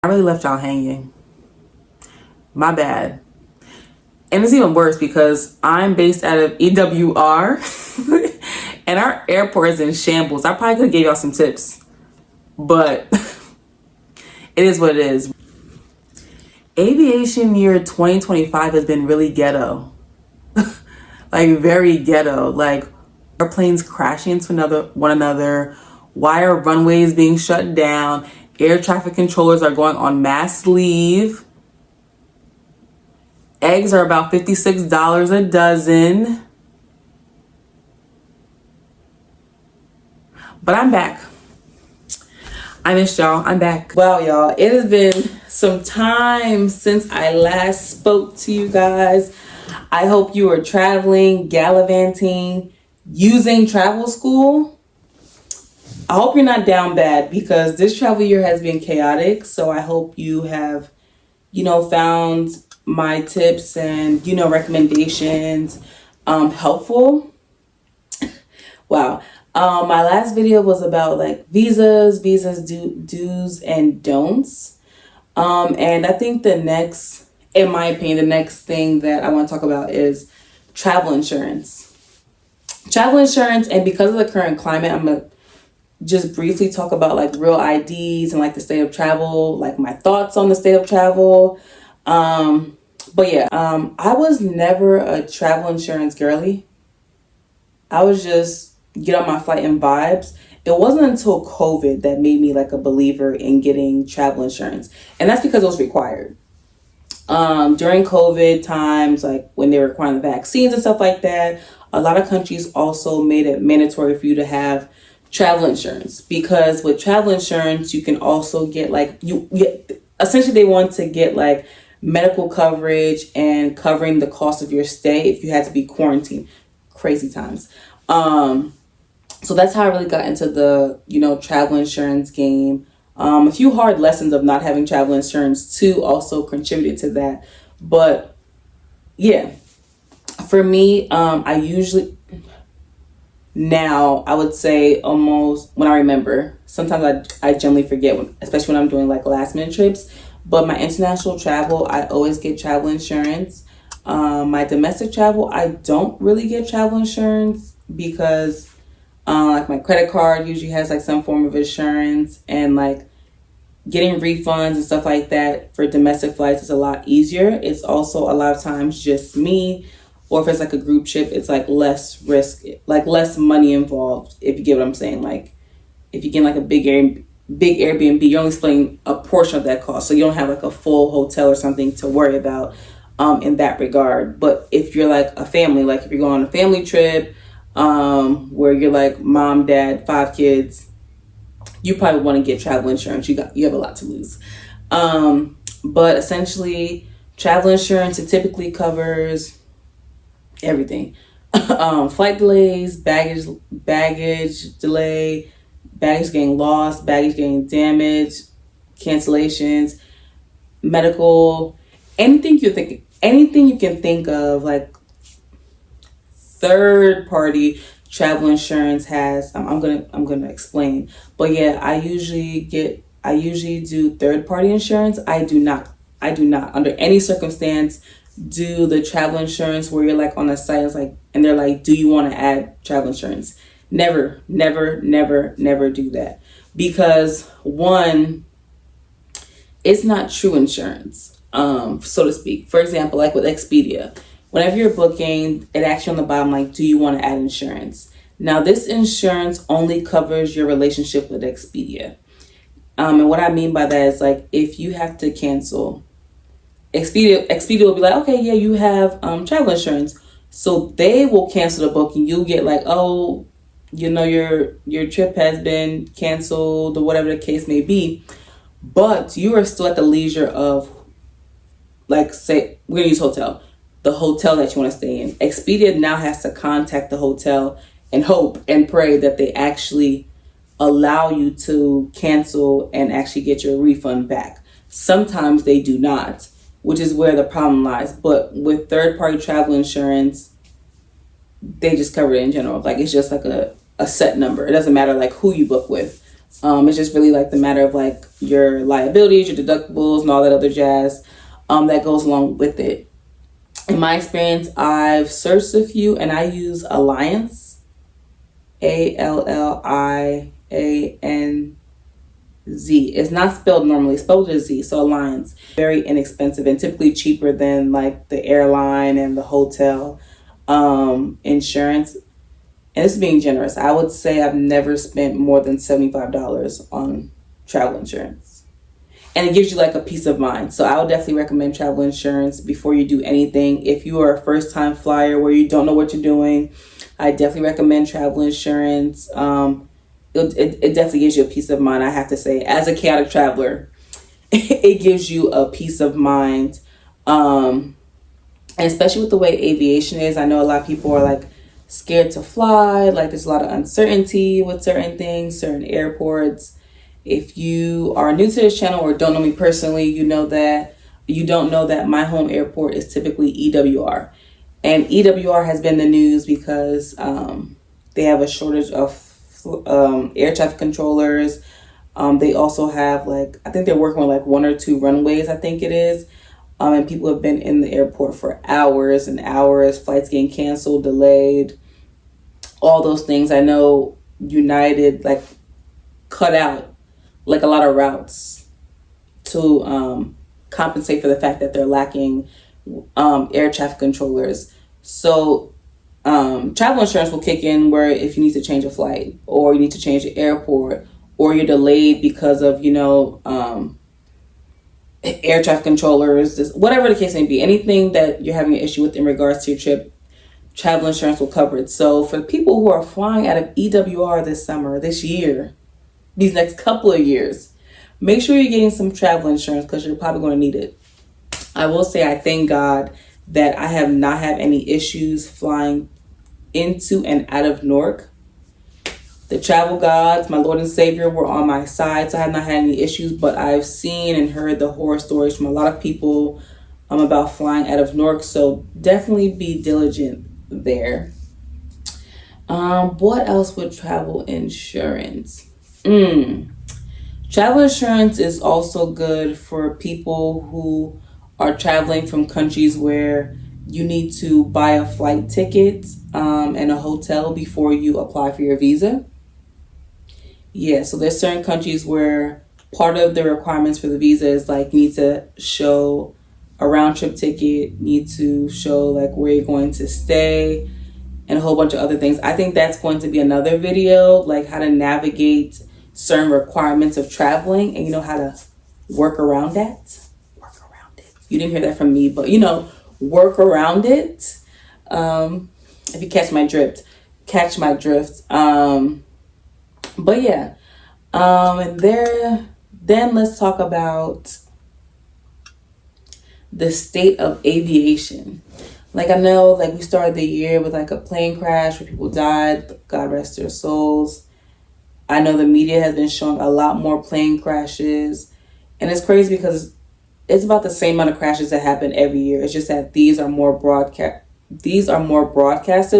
I really left y'all hanging. My bad. And it's even worse because I'm based out of EWR and our airport is in shambles. I probably could have gave y'all some tips, but it is what it is. Aviation year 2025 has been really ghetto. Like very ghetto. Like airplanes crashing into one another, wire runways being shut down, air traffic controllers are going on mass leave. Eggs are about $56 a dozen. But I'm back. I missed y'all. I'm back. Wow, y'all. It has been some time since I last spoke to you guys. I hope you are traveling, gallivanting, using travel school. I hope you're not down bad because this travel year has been chaotic. So I hope you have, found my tips and, recommendations helpful. Wow. My last video was about like visas, do's and don'ts. And I think in my opinion, the next thing that I want to talk about is travel insurance. And because of the current climate, I'm going to just briefly talk about like real IDs and like the state of travel, like my thoughts on the state of travel. But yeah, I was never a travel insurance girly. I was just get on my flight and vibes. It wasn't until COVID that made me like a believer in getting travel insurance. And that's because it was required. During COVID times, like when they were requiring the vaccines and stuff like that, a lot of countries also made it mandatory for you to have travel insurance, because with travel insurance, you can also get essentially they want to get like medical coverage and covering the cost of your stay if you had to be quarantined. Crazy times. So that's how I really got into the, travel insurance game. A few hard lessons of not having travel insurance too also contributed to that. But yeah, for me, now I would say almost when I remember, sometimes I generally forget, especially when I'm doing like last minute trips, but my international travel, I always get travel insurance. My domestic travel, I don't really get travel insurance because like my credit card usually has like some form of insurance, and like getting refunds and stuff like that for domestic flights is a lot easier. It's also a lot of times just me, or if it's like a group trip, it's like less risk, like less money involved, if you get what I'm saying. Like if you get like a big Airbnb, you're only splitting a portion of that cost. So you don't have like a full hotel or something to worry about in that regard. But if you're like a family, like if you're going on a family trip where you're like mom, dad, 5 kids, you probably want to get travel insurance. You have a lot to lose. But essentially travel insurance, it typically covers everything. Flight delays, baggage delay, baggage getting lost, baggage getting damaged, cancellations, medical, anything you can think of, like third party travel insurance has. I'm gonna explain. But yeah, I usually do third party insurance. I do not under any circumstance do the travel insurance where you're like on a site, it's like, and they're like, do you want to add travel insurance? Never do that, because one, it's not true insurance, so to speak. For example, like with Expedia, whenever you're booking, it asks you on the bottom, like, do you want to add insurance? Now, this insurance only covers your relationship with Expedia. And what I mean by that is, like, if you have to cancel, Expedia will be like, okay, yeah, you have travel insurance. So they will cancel the booking. You'll get like, oh, your trip has been canceled or whatever the case may be. But you are still at the leisure of, like, say, we're going to use hotel. The hotel that you want to stay in. Expedia now has to contact the hotel and hope and pray that they actually allow you to cancel and actually get your refund back. Sometimes they do not, which is where the problem lies. But with third-party travel insurance, they just cover it in general. Like, it's just like a set number. It doesn't matter like who you book with. It's just really like the matter of like your liabilities, your deductibles, and all that other jazz that goes along with it. In my experience, I've searched a few and I use Alliance, ALLIANZ. It's not spelled normally, it's spelled with a Z, so Alliance. Very inexpensive and typically cheaper than like the airline and the hotel insurance. And this is being generous. I would say I've never spent more than $75 on travel insurance. And it gives you like a peace of mind. So I would definitely recommend travel insurance before you do anything. If you are a first time flyer where you don't know what you're doing, I definitely recommend travel insurance. It definitely gives you a peace of mind, I have to say. As a chaotic traveler, it gives you a peace of mind. And especially with the way aviation is, I know a lot of people are like scared to fly. Like there's a lot of uncertainty with certain things, certain airports. If you are new to this channel or don't know me personally, you don't know that my home airport is typically EWR. And EWR has been in the news because they have a shortage of air traffic controllers. They also have I think they're working on like 1 or 2 runways, I think it is. And people have been in the airport for hours and hours, flights getting canceled, delayed, all those things. I know United cut out a lot of routes to compensate for the fact that they're lacking air traffic controllers. So travel insurance will kick in where if you need to change a flight or you need to change the airport or you're delayed because of air traffic controllers, whatever the case may be, anything that you're having an issue with in regards to your trip, travel insurance will cover it. So for people who are flying out of EWR this summer, this year, these next couple of years, make sure you're getting some travel insurance because you're probably going to need it. I will say I thank God that I have not had any issues flying into and out of Newark. The travel gods, my Lord and Savior, were on my side, so I have not had any issues, but I've seen and heard the horror stories from a lot of people about flying out of Newark, so definitely be diligent there. What else with travel insurance? Travel insurance is also good for people who are traveling from countries where you need to buy a flight ticket and a hotel before you apply for your visa. Yeah, so there's certain countries where part of the requirements for the visa is you need to show a round trip ticket, you need to show where you're going to stay, and a whole bunch of other things. I think that's going to be another video, how to navigate certain requirements of traveling and how to work around that. You didn't hear that from me, but work around it. If you catch my drift. But yeah, and then let's talk about the state of aviation. I know, we started the year with a plane crash where people died. God rest their souls. I know the media has been showing a lot more plane crashes, and it's crazy because it's about the same amount of crashes that happen every year. It's just that these are more broadcasted,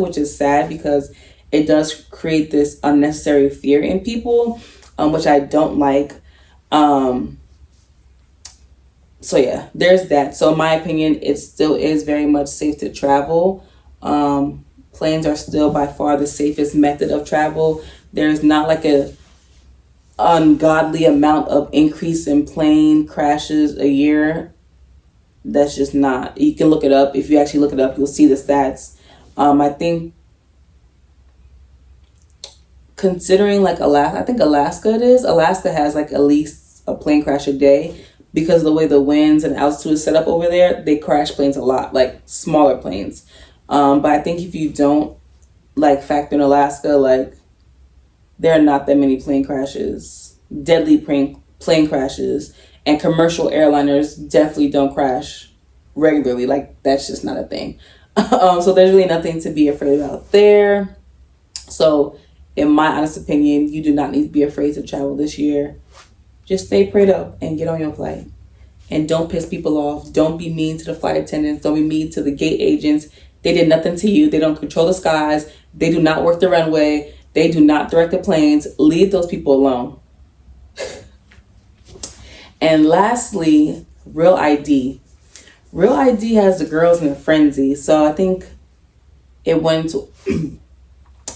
which is sad because it does create this unnecessary fear in people, which I don't like. So yeah, there's that. So in my opinion, it still is very much safe to travel. Planes are still by far the safest method of travel. There's not a ungodly amount of increase in plane crashes a year. That's just not. You can look it up. If you actually look it up, you'll see the stats. I think considering Alaska, I think Alaska has at least a plane crash a day because of the way the winds and altitude is set up over there. They crash planes a lot, smaller planes. But I think if you don't factor in Alaska, there are not that many plane crashes, deadly plane crashes, and commercial airliners definitely don't crash regularly. That's just not a thing. So there's really nothing to be afraid about there. So in my honest opinion, you do not need to be afraid to travel this year. Just stay prayed up and get on your flight. And don't piss people off. Don't be mean to the flight attendants. Don't be mean to the gate agents. They did nothing to you. They don't control the skies. They do not work the runway. They do not direct the planes. Leave those people alone. And lastly, Real ID. Real ID has the girls in a frenzy. So I think it went to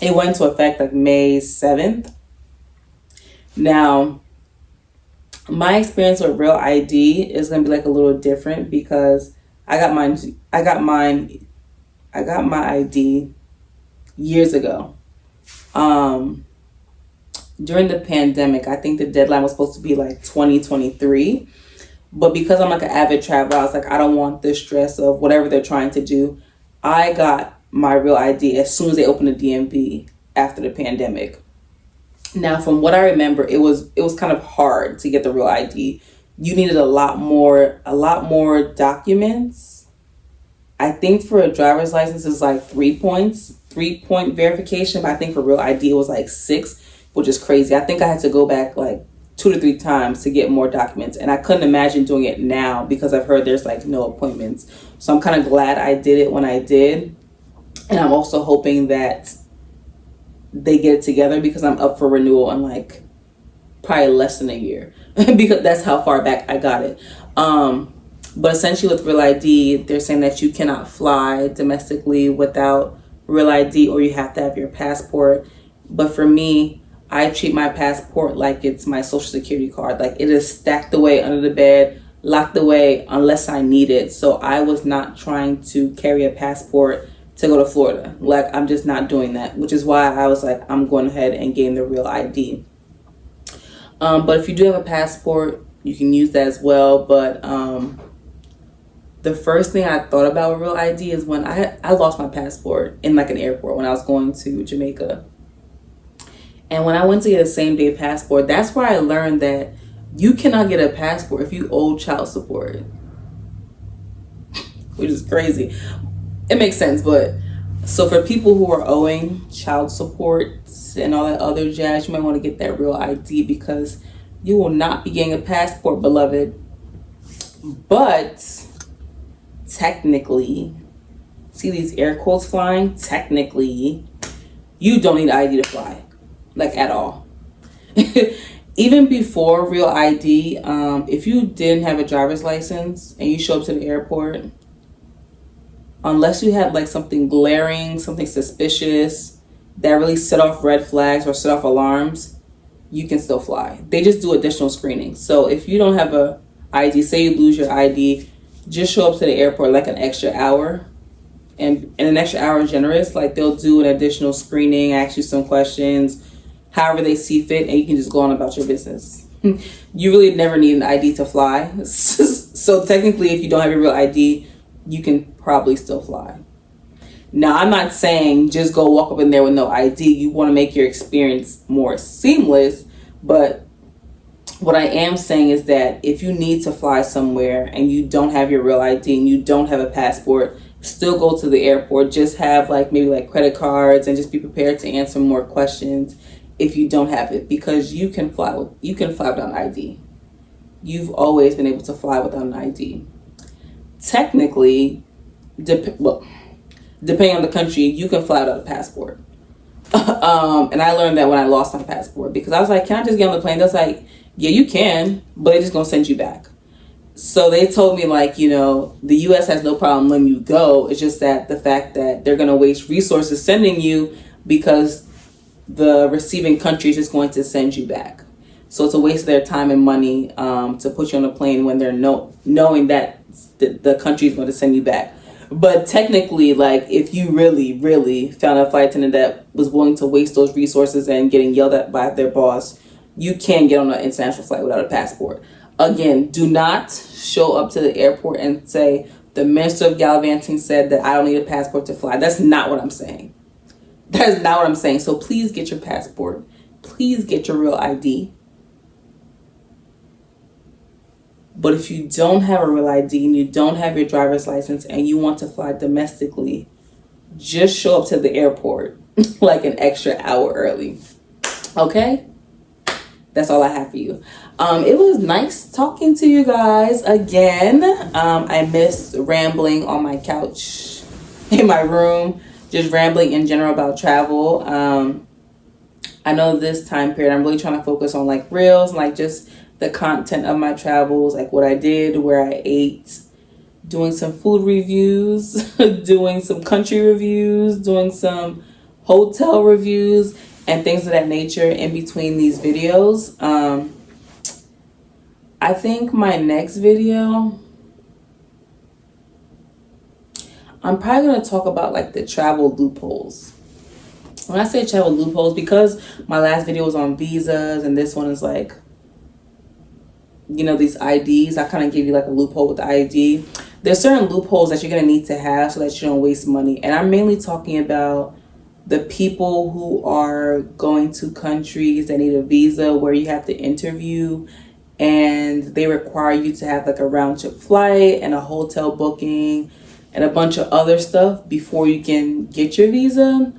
it went into effect like May 7th. Now, my experience with Real ID is gonna be like a little different because I got my ID years ago. During the pandemic, I think the deadline was supposed to be like 2023. But because I'm like an avid traveler, I was like, I don't want the stress of whatever they're trying to do. I got my Real ID as soon as they opened the DMV after the pandemic. Now, from what I remember, it was kind of hard to get the Real ID. You needed a lot more documents. I think for a driver's license it's like 3 points, 3-point verification. But I think for Real ID it was like 6, which is crazy. I think I had to go back like 2 to 3 times to get more documents, and I couldn't imagine doing it now because I've heard there's like no appointments. So I'm kind of glad I did it when I did, and I'm also hoping that they get it together because I'm up for renewal in like probably less than a year because that's how far back I got it. But essentially with Real ID, they're saying that you cannot fly domestically without Real ID, or you have to have your passport. But for me, I treat my passport like it's my social security card. Like it is stacked away under the bed, locked away unless I need it. So I was not trying to carry a passport to go to Florida. Like I'm just not doing that, which is why I was like, I'm going ahead and getting the Real ID. But if you do have a passport, you can use that as well. But the first thing I thought about with Real ID is when I lost my passport in like an airport when I was going to Jamaica. And when I went to get a same-day passport, that's where I learned that you cannot get a passport if you owe child support, which is crazy. It makes sense, but so for people who are owing child support and all that other jazz, you might want to get that Real ID because you will not be getting a passport, beloved. But technically, see these air quotes flying? Technically, you don't need ID to fly. Like at all. Even before Real ID, if you didn't have a driver's license and you show up to the airport, unless you had like something glaring, something suspicious that really set off red flags or set off alarms, you can still fly. They just do additional screening. So if you don't have a ID, say you lose your ID, just show up to the airport like an extra hour. And an extra hour is generous. Like they'll do an additional screening, ask you some questions, however they see fit, and you can just go on about your business. You really never need an ID to fly. So technically, if you don't have your Real ID, you can probably still fly. Now, I'm not saying just go walk up in there with no ID. You want to make your experience more seamless. But what I am saying is that if you need to fly somewhere and you don't have your Real ID and you don't have a passport, still go to the airport. Just have maybe credit cards and just be prepared to answer more questions if you don't have it, because you can fly without an ID. You've always been able to fly without an ID. Technically, depending on the country, you can fly without a passport. And I learned that when I lost my passport, because I was like, can I just get on the plane? They was like, yeah, you can, but they're just gonna send you back. So they told me the US has no problem letting you go. It's just that the fact that they're gonna waste resources sending you because the receiving country is just going to send you back. So it's a waste of their time and money to put you on a plane when they're knowing that the country is going to send you back. But technically, if you really, really found a flight attendant that was willing to waste those resources and getting yelled at by their boss, you can get on an international flight without a passport. Again, do not show up to the airport and say, the Minister of Gallivanting said that I don't need a passport to fly. That's not what I'm saying. That is not what I'm saying. So please get your passport. Please get your Real ID. But if you don't have a Real ID and you don't have your driver's license and you want to fly domestically, just show up to the airport like an extra hour early. Okay? That's all I have for you. It was nice talking to you guys again. I missed rambling on my couch in my room, just rambling in general about travel. I know this time period I'm really trying to focus on reels and just the content of my travels, like what I did, where I ate, doing some food reviews, doing some country reviews, doing some hotel reviews, and things of that nature in between these videos. I think my next video, I'm probably going to talk about like the travel loopholes. When I say travel loopholes, because my last video was on visas and this one is like, you know, these IDs, I kind of give you like a loophole with the ID. There's certain loopholes that you're going to need to have so that you don't waste money. And I'm mainly talking about the people who are going to countries that need a visa where you have to interview and they require you to have like a round trip flight and a hotel booking and a bunch of other stuff before you can get your visa.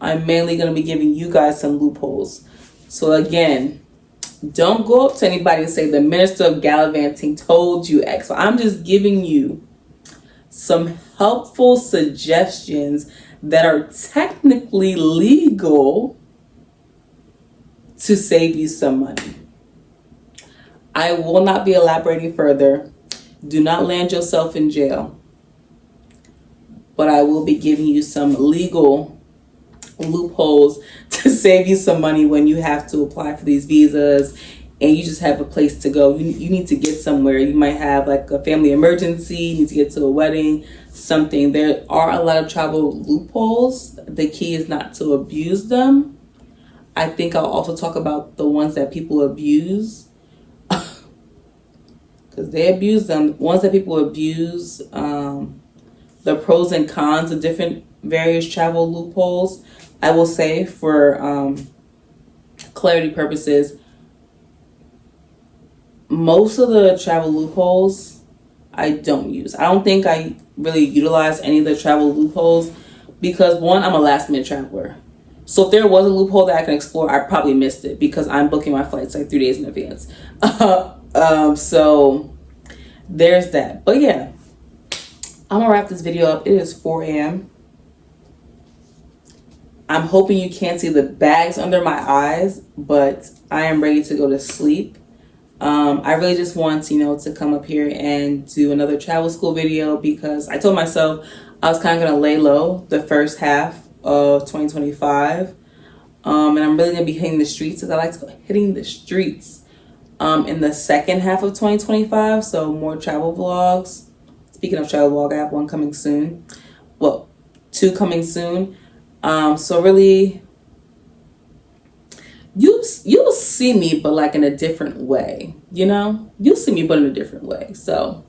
I'm mainly going to be giving you guys some loopholes. So again, don't go up to anybody and say the Minister of Gallivanting told you X. So I'm just giving you some helpful suggestions that are technically legal to save you some money. I will not be elaborating further. Do not land yourself in jail. But I will be giving you some legal loopholes to save you some money when you have to apply for these visas and you just have a place to go. You need to get somewhere. You might have like a family emergency, you need to get to a wedding, something. There are a lot of travel loopholes. The key is not to abuse them. I think I'll also talk about the ones that people abuse, because they abuse them. Ones that people abuse, the pros and cons of different various travel loopholes. I will say for clarity purposes, most of the travel loopholes I don't use. I don't think I really utilize any of the travel loopholes because, one, I'm a last minute traveler. So if there was a loophole that I can explore, I probably missed it because I'm booking my flights like 3 days in advance. So there's that. But yeah, I'm gonna wrap this video up. It is 4 a.m. I'm hoping you can't see the bags under my eyes, but I am ready to go to sleep. I really just want, to come up here and do another travel school video because I told myself I was kind of going to lay low the first half of 2025. And I'm really going to be hitting the streets because I like to go hitting the streets in the second half of 2025. So more travel vlogs. Speaking of travel vlog, I have one coming soon. Well, 2 coming soon. So really, you'll see me, but like in a different way, you'll see me, but in a different way. So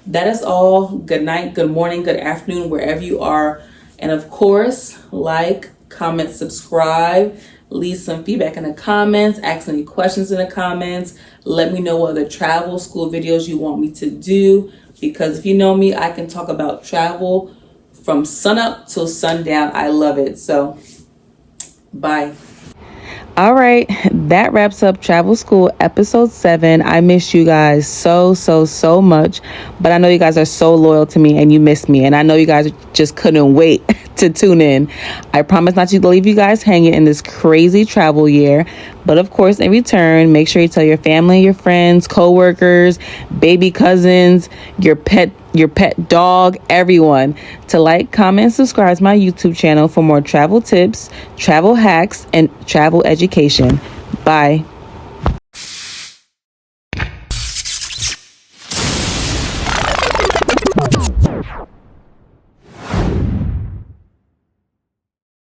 that is all. Good night, good morning, good afternoon, wherever you are. And of course, like, comment, subscribe, leave some feedback in the comments, ask any questions in the comments. Let me know what other travel school videos you want me to do, because if you know me, I can talk about travel from sunup till sundown. I love it. So bye. All right, that wraps up Travel School episode 7. I miss you guys so much, but I know you guys are so loyal to me and you miss me, and I know you guys just couldn't wait to tune in. I promise not to leave you guys hanging in this crazy travel year, but of course, in return, make sure you tell your family, your friends, co-workers, baby cousins, your pet dog, everyone, to like, comment, and subscribe to my YouTube channel for more travel tips, travel hacks, and travel education. Bye.